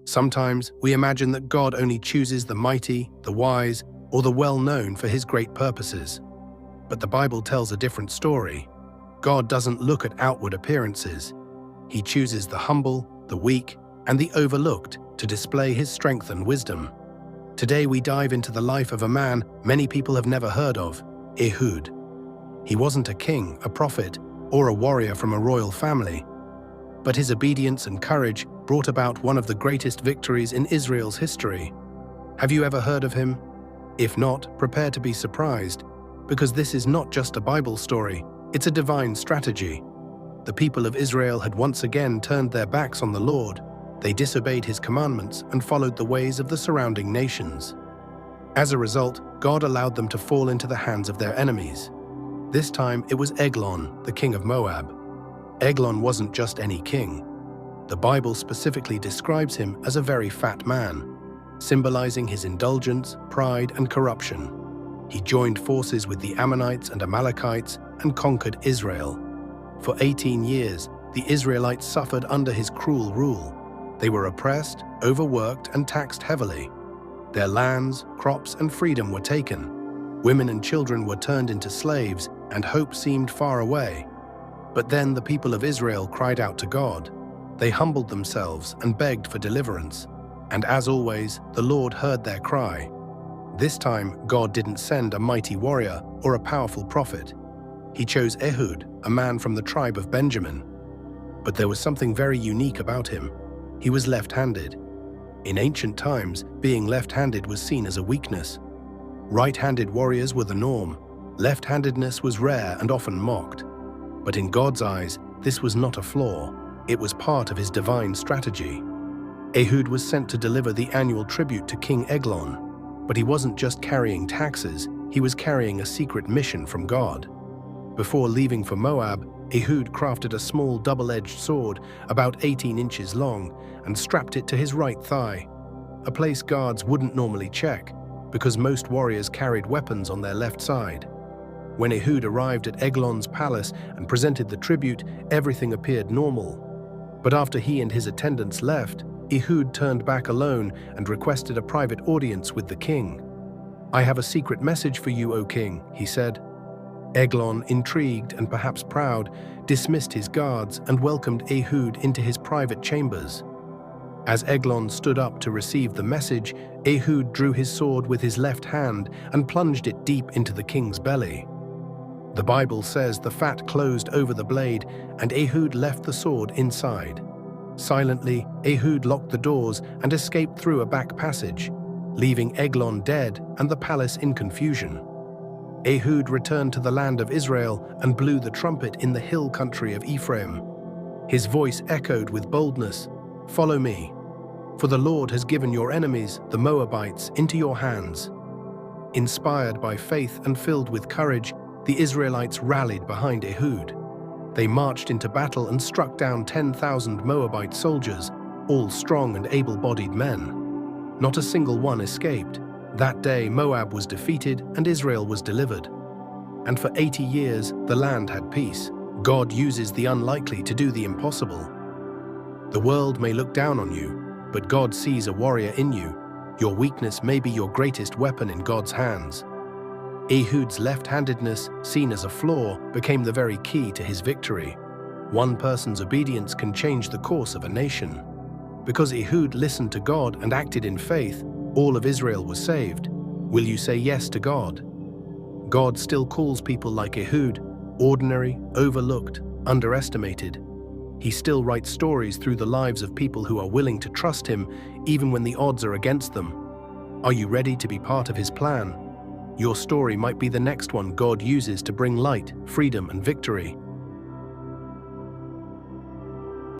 Sometimes we imagine that God only chooses the mighty, the wise, or the well-known for his great purposes. But the Bible tells a different story. God doesn't look at outward appearances. He chooses the humble, the weak, and the overlooked to display his strength and wisdom. Today we dive into the life of a man many people have never heard of, Ehud. He wasn't a king, a prophet, or a warrior from a royal family, but his obedience and courage brought about one of the greatest victories in Israel's history. Have you ever heard of him? If not, prepare to be surprised, because this is not just a Bible story, it's a divine strategy. The people of Israel had once again turned their backs on the Lord. They disobeyed his commandments and followed the ways of the surrounding nations. As a result, God allowed them to fall into the hands of their enemies. This time it was Eglon, the king of Moab. Eglon wasn't just any king. The Bible specifically describes him as a very fat man, symbolizing his indulgence, pride, and corruption. He joined forces with the Ammonites and Amalekites and conquered Israel. For 18 years, the Israelites suffered under his cruel rule. They were oppressed, overworked, and taxed heavily. Their lands, crops, and freedom were taken. Women and children were turned into slaves, and hope seemed far away. But then the people of Israel cried out to God. They humbled themselves and begged for deliverance. And as always, the Lord heard their cry. This time, God didn't send a mighty warrior or a powerful prophet. He chose Ehud, a man from the tribe of Benjamin. But there was something very unique about him. He was left-handed. In ancient times, being left-handed was seen as a weakness. Right-handed warriors were the norm. Left-handedness was rare and often mocked. But in God's eyes, this was not a flaw. It was part of his divine strategy. Ehud was sent to deliver the annual tribute to King Eglon. But he wasn't just carrying taxes, he was carrying a secret mission from God. Before leaving for Moab, Ehud crafted a small double-edged sword about 18 inches long and strapped it to his right thigh, a place guards wouldn't normally check because most warriors carried weapons on their left side. When Ehud arrived at Eglon's palace and presented the tribute, everything appeared normal. But after he and his attendants left, Ehud turned back alone and requested a private audience with the king. "I have a secret message for you, O king," he said. Eglon, intrigued and perhaps proud, dismissed his guards and welcomed Ehud into his private chambers. As Eglon stood up to receive the message, Ehud drew his sword with his left hand and plunged it deep into the king's belly. The Bible says the fat closed over the blade and Ehud left the sword inside. Silently, Ehud locked the doors and escaped through a back passage, leaving Eglon dead and the palace in confusion. Ehud returned to the land of Israel and blew the trumpet in the hill country of Ephraim. His voice echoed with boldness, "Follow me, for the Lord has given your enemies, the Moabites, into your hands." Inspired by faith and filled with courage, the Israelites rallied behind Ehud. They marched into battle and struck down 10,000 Moabite soldiers, all strong and able-bodied men. Not a single one escaped. That day, Moab was defeated and Israel was delivered. And for 80 years, the land had peace. God uses the unlikely to do the impossible. The world may look down on you, but God sees a warrior in you. Your weakness may be your greatest weapon in God's hands. Ehud's left-handedness, seen as a flaw, became the very key to his victory. One person's obedience can change the course of a nation. Because Ehud listened to God and acted in faith, all of Israel was saved. Will you say yes to God? God still calls people like Ehud ordinary, overlooked, underestimated. He still writes stories through the lives of people who are willing to trust him even when the odds are against them. Are you ready to be part of his plan? Your story might be the next one God uses to bring light, freedom, and victory.